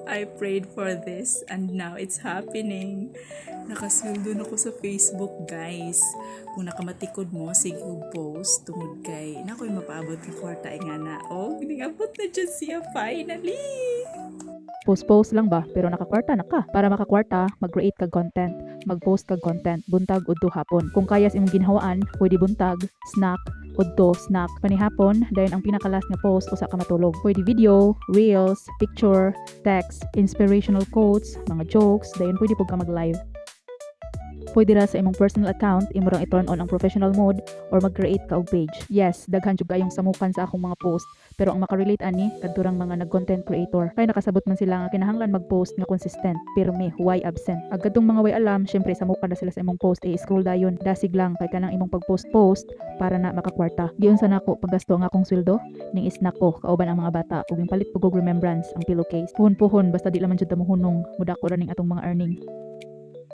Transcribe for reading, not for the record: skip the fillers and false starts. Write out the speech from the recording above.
I prayed for this and now it's happening. Nakasweldo na ko sa Facebook, guys. Kung nakamatikod mo, sige post tungod kay nakoy mapaabot ng kwarta nga na. Oh, ginabot na dyan siya finally. Post-post lang ba pero nakakwarta na ka. Para makakwarta, mag-create kag content, mag-post kag content buntag udto hapon. Kung kayas imong ginhawaan, pwede buntag, snack, udto, snack. Panihapon, dayon ang pinakalas nga post usa ka matulog. Pwede video, reels, picture, text, inspirational quotes, mga jokes, dayon pwede pud ka mag-live. Pwede ra sa imong personal account, imo rang i-turn on ang professional mode or mag-create ka og page. Yes, daghan jud kayong samukan sa akong mga post, pero ang makarelate ani kadturang mga nag-content creator. Kay nakasabot man sila nga kinahanglan mag-post nga consistent, pirmi, why absent. Agkadtong mga way alam, syempre samukan na sila sa imong post, scroll dayon, dasig lang kay kanang imong pag-post para na makakwarta. Giunsa nako paggasto ang akong sweldo ning snack ko kauban ang mga bata ug palit pug og remembrance ang pillowcase. Puhon-puhon basta di laman jud ta mohunong, mudako ra ning atong mga earning.